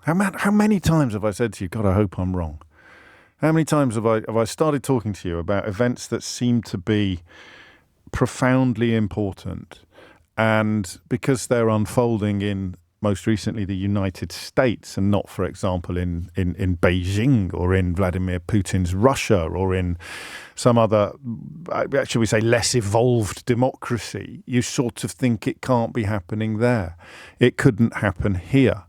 How many times have I said to you, God, I hope I'm wrong? How many times have I started talking to you about events that seem to be profoundly important, and because they're unfolding in, most recently, the United States, and not, for example, in Beijing or in Vladimir Putin's Russia or in some other, shall we say, less evolved democracy, you sort of think it can't be happening there. It couldn't happen here.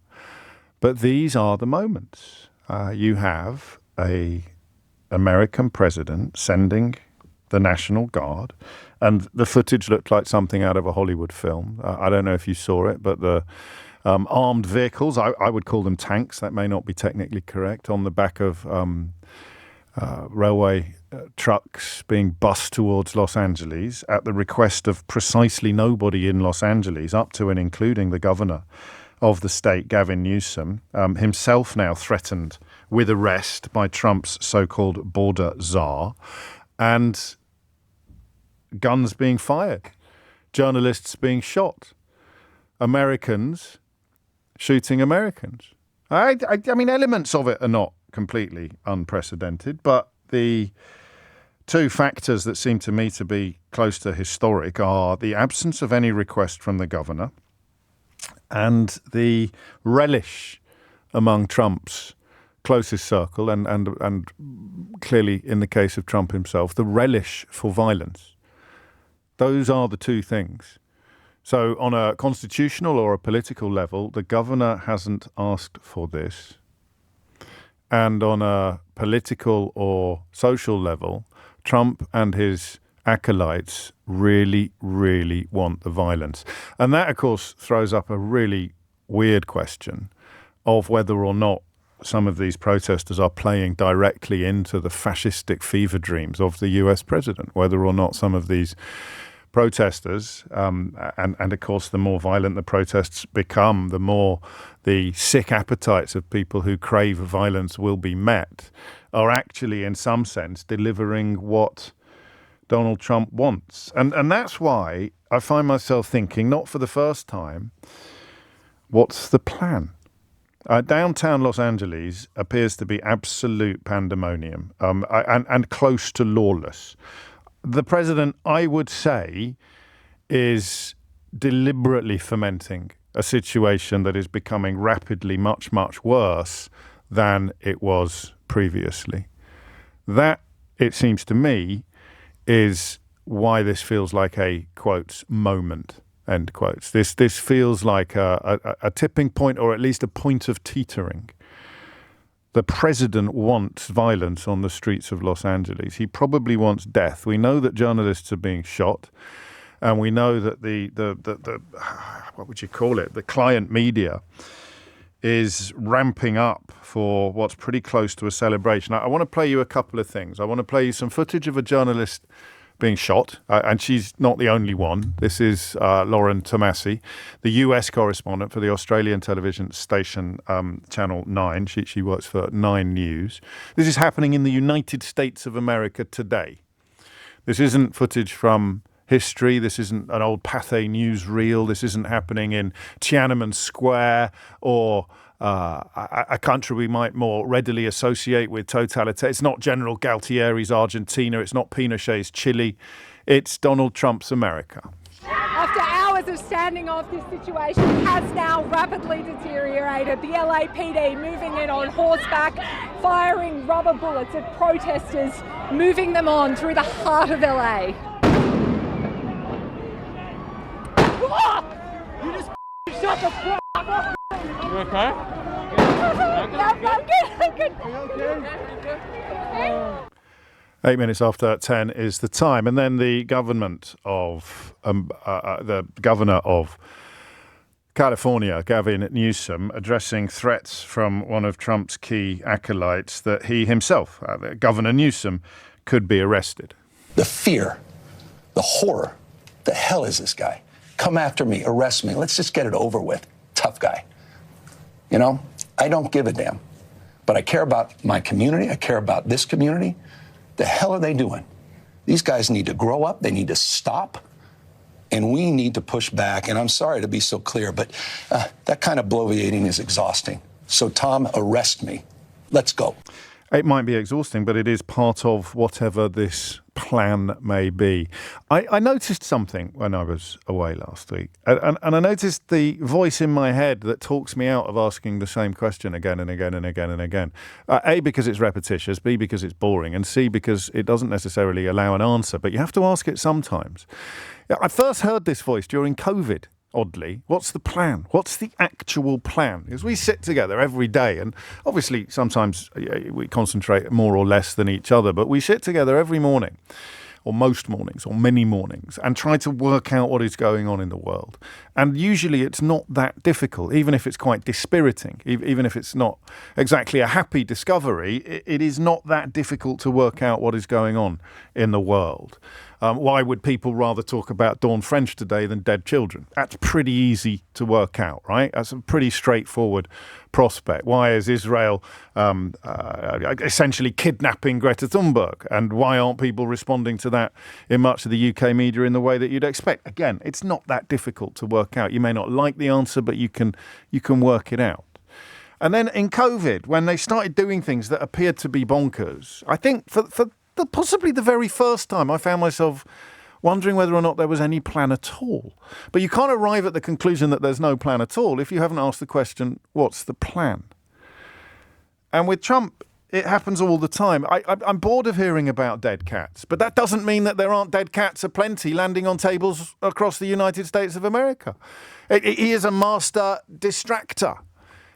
But these are the moments. You have a American president sending the National Guard, and the footage looked like something out of a Hollywood film. I don't know if you saw it, but the armed vehicles, I would call them tanks, that may not be technically correct, on the back of railway trucks being bussed towards Los Angeles at the request of precisely nobody in Los Angeles, up to and including the governor of the state, Gavin Newsom, himself now threatened with arrest by Trump's so-called border czar, and guns being fired, journalists being shot, Americans shooting Americans. I mean, elements of it are not completely unprecedented, but the two factors that seem to me to be close to historic are the absence of any request from the governor and the relish among Trump's closest circle, and clearly in the case of Trump himself, the relish for violence. Those are the two things. So on a constitutional or a political level, the governor hasn't asked for this. And on a political or social level, Trump and his acolytes really, really want the violence. And that, of course, throws up a really weird question of whether or not some of these protesters are playing directly into the fascistic fever dreams of the US president, whether or not some of these protesters, and of course the more violent the protests become, the more the sick appetites of people who crave violence will be met, are actually in some sense delivering what Donald Trump wants. And that's why I find myself thinking, not for the first time, what's the plan? Downtown Los Angeles appears to be absolute pandemonium, and close to lawless. The president, I would say, is deliberately fomenting a situation that is becoming rapidly much, much worse than it was previously. That, it seems to me, is why this feels like a, quotes, moment, end quotes. This feels like a tipping point, or at least a point of teetering. The president wants violence on the streets of Los Angeles. He probably wants death. We know that journalists are being shot, and we know that the what would you call it? The client media is ramping up for what's pretty close to a celebration. I want to play you a couple of things. I want to play you some footage of a journalist being shot, and she's not the only one. This is Lauren Tomasi, the US correspondent for the Australian television station Channel 9. She works for 9 News. This is happening in the United States of America today. This isn't footage from history. This isn't an old Pathé newsreel. This isn't happening in Tiananmen Square or a country we might more readily associate with totalitarian. It's not General Galtieri's Argentina. It's not Pinochet's Chile. It's Donald Trump's America. After hours of standing off, this situation has now rapidly deteriorated. The LAPD moving in on horseback, firing rubber bullets at protesters, moving them on through the heart of LA. You just shut the fuck up. You okay? I'm good. Are you okay? 8 minutes after 10 is the time. And then the governor of California, Gavin Newsom, addressing threats from one of Trump's key acolytes that he himself, Governor Newsom, could be arrested. The fear, the horror, the hell is this guy? Come after me, arrest me. Let's just get it over with. Tough guy. You know, I don't give a damn. But I care about my community. I care about this community. The hell are they doing? These guys need to grow up. They need to stop. And we need to push back. And I'm sorry to be so clear, but that kind of bloviating is exhausting. So, Tom, arrest me. Let's go. It might be exhausting, but it is part of whatever this plan may be. I noticed something when I was away last week, and I noticed the voice in my head that talks me out of asking the same question again and again and again and again. A, because it's repetitious, B, because it's boring, and C, because it doesn't necessarily allow an answer, but you have to ask it sometimes. I first heard this voice during COVID. Oddly, what's the plan? What's the actual plan? Because we sit together every day, and obviously sometimes we concentrate more or less than each other, but we sit together every morning, or most mornings, or many mornings, and try to work out what is going on in the world. And usually it's not that difficult, even if it's quite dispiriting, even if it's not exactly a happy discovery, it is not that difficult to work out what is going on in the world. Why would people rather talk about Dawn French today than dead children? That's pretty easy to work out, right? That's a pretty straightforward prospect. Why is Israel essentially kidnapping Greta Thunberg? And why aren't people responding to that in much of the UK media in the way that you'd expect? Again, it's not that difficult to work out. You may not like the answer, but you can work it out. And then in COVID, when they started doing things that appeared to be bonkers, I think for possibly the very first time, I found myself wondering whether or not there was any plan at all. But you can't arrive at the conclusion that there's no plan at all if you haven't asked the question, what's the plan? And with Trump, it happens all the time. I'm bored of hearing about dead cats, but that doesn't mean that there aren't dead cats aplenty landing on tables across the United States of America. He is a master distractor.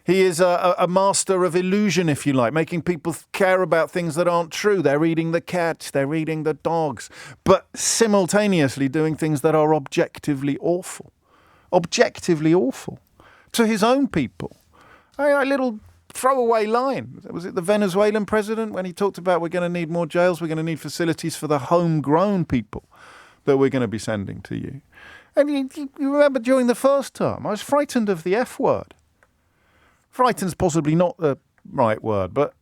He is a master of illusion, if you like, making people care about things that aren't true. They're eating the cats, they're eating the dogs, but simultaneously doing things that are objectively awful. Objectively awful. To his own people. A little throwaway line. Was it the Venezuelan president when he talked about we're going to need more jails, we're going to need facilities for the homegrown people that we're going to be sending to you? And you remember during the first term, I was frightened of the F word. Frightened's possibly not the right word, but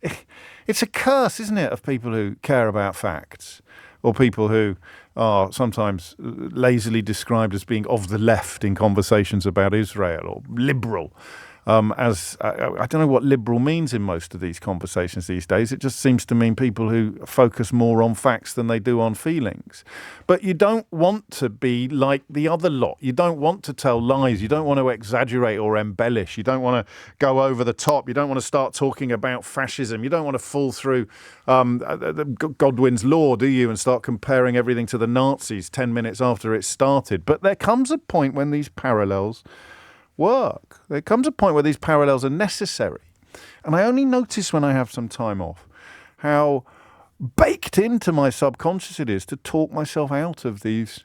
it's a curse, isn't it, of people who care about facts, or people who are sometimes lazily described as being of the left in conversations about Israel, or liberal. As I don't know what liberal means in most of these conversations these days. It just seems to mean people who focus more on facts than they do on feelings. But you don't want to be like the other lot. You don't want to tell lies. You don't want to exaggerate or embellish. You don't want to go over the top. You don't want to start talking about fascism. You don't want to fall through Godwin's law, do you, and start comparing everything to the Nazis 10 minutes after it started. But there comes a point when these parallels work. There comes a point where these parallels are necessary. And I only notice when I have some time off how baked into my subconscious it is to talk myself out of these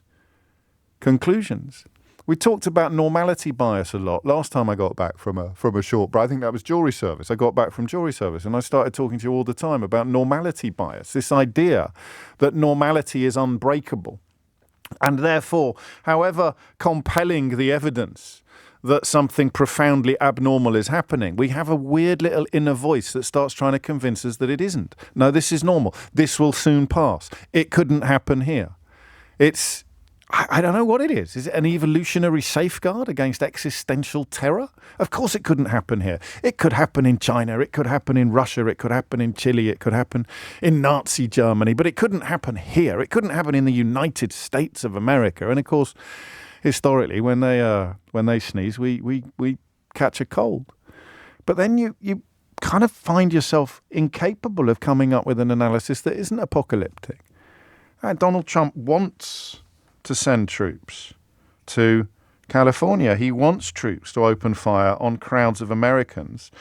conclusions. We talked about normality bias a lot last time I got back from a short break. I think that was jury service. I got back from jury service and I started talking to you all the time about normality bias, this idea that normality is unbreakable. And therefore, however compelling the evidence that something profoundly abnormal is happening, we have a weird little inner voice that starts trying to convince us that it isn't. No, this is normal. This will soon pass. It couldn't happen here. I don't know what it is. Is it an evolutionary safeguard against existential terror? Of course it couldn't happen here. It could happen in China. It could happen in Russia. It could happen in Chile. It could happen in Nazi Germany. But it couldn't happen here. It couldn't happen in the United States of America. And of course, historically, when they sneeze, we catch a cold. But then you kind of find yourself incapable of coming up with an analysis that isn't apocalyptic. Donald Trump wants to send troops to California. He wants troops to open fire on crowds of Americans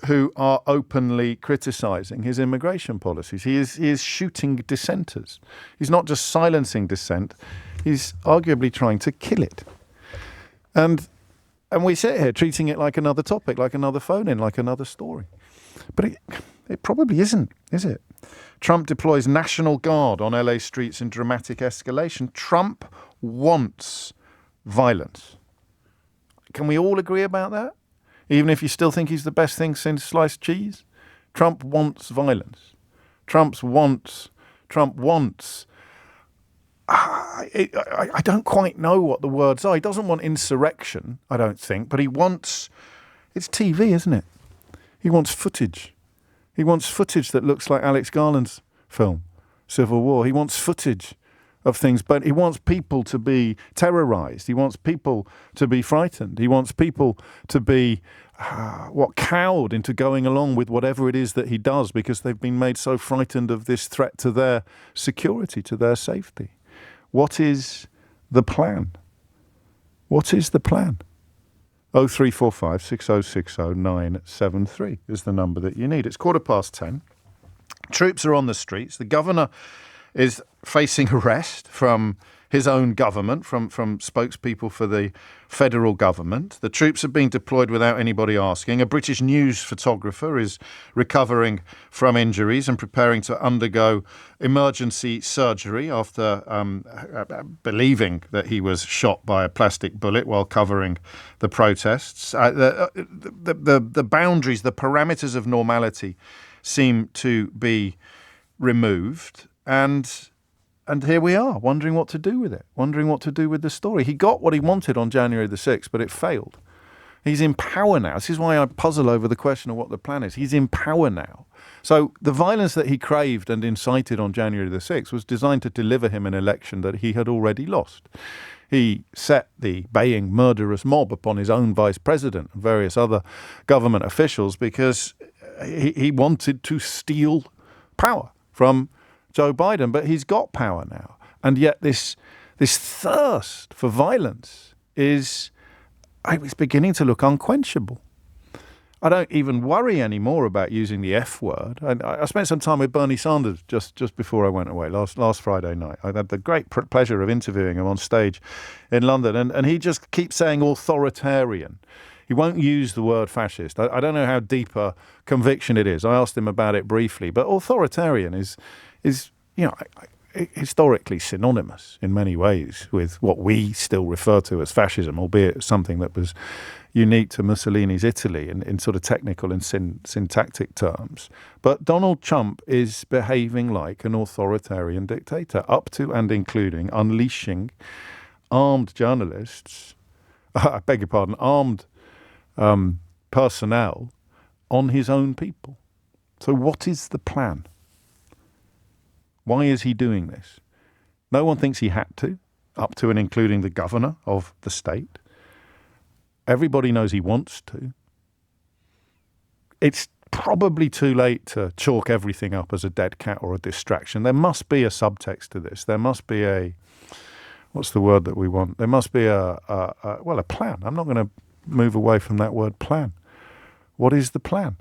who are openly criticizing his immigration policies. He is shooting dissenters. He's not just silencing dissent, he's arguably trying to kill it. And we sit here treating it like another topic, like another phone-in, like another story. But it probably isn't, is it? Trump deploys National Guard on LA streets in dramatic escalation. Trump wants violence. Can we all agree about that? Even if you still think he's the best thing since sliced cheese? Trump wants violence. Trump wants. I don't quite know what the words are. He doesn't want insurrection, I don't think, but he wants. It's TV, isn't it? He wants footage. He wants footage that looks like Alex Garland's film, Civil War. He wants footage of things, but he wants people to be terrorized. He wants people to be frightened. He wants people to be cowed into going along with whatever it is that he does because they've been made so frightened of this threat to their security, to their safety. What is the plan? What is the plan? 0345 6060 973 is the number that you need. It's 10:15. Troops are on the streets. The governor is facing arrest from his own government, from spokespeople for the federal government. The troops are being deployed without anybody asking. A British news photographer is recovering from injuries and preparing to undergo emergency surgery after believing that he was shot by a plastic bullet while covering the protests. The boundaries, the parameters of normality seem to be removed, and here we are, wondering what to do with it, wondering what to do with the story. He got what he wanted on January the 6th, but it failed. He's in power now. This is why I puzzle over the question of what the plan is. He's in power now. So the violence that he craved and incited on January the 6th was designed to deliver him an election that he had already lost. He set the baying murderous mob upon his own vice president and various other government officials because he wanted to steal power from Joe Biden, but he's got power now. And yet this thirst for violence is beginning to look unquenchable. I don't even worry anymore about using the F word. I spent some time with Bernie Sanders just before I went away, last Friday night. I had the great pleasure of interviewing him on stage in London, and he just keeps saying authoritarian. He won't use the word fascist. I don't know how deep a conviction it is. I asked him about it briefly, but authoritarian is historically synonymous in many ways with what we still refer to as fascism, albeit something that was unique to Mussolini's Italy in sort of technical and syntactic terms. But Donald Trump is behaving like an authoritarian dictator, up to and including unleashing armed journalists, I beg your pardon, armed personnel on his own people. So what is the plan? Why is he doing this? No one thinks he had to, up to and including the governor of the state. Everybody knows he wants to. It's probably too late to chalk everything up as a dead cat or a distraction. There must be a subtext to this. There must be a, what's the word that we want? There must be a plan. I'm not going to move away from that word plan. What is the plan?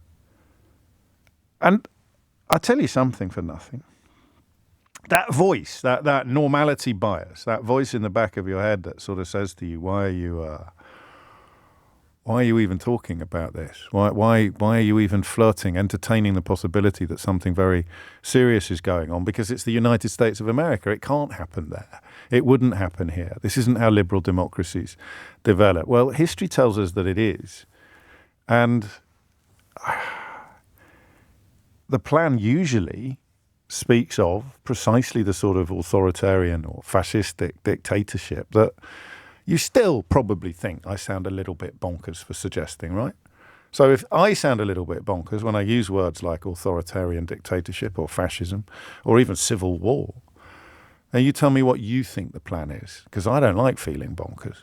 And I'll tell you something for nothing. That voice, that normality bias, that voice in the back of your head that sort of says to you, why are you even talking about this? Why are you even flirting, entertaining the possibility that something very serious is going on? Because it's the United States of America. It can't happen there. It wouldn't happen here. This isn't how liberal democracies develop. Well, history tells us that it is. And the plan usually speaks of precisely the sort of authoritarian or fascistic dictatorship that you still probably think I sound a little bit bonkers for suggesting, right? So if I sound a little bit bonkers when I use words like authoritarian dictatorship or fascism or even civil war, then you tell me what you think the plan is, because I don't like feeling bonkers.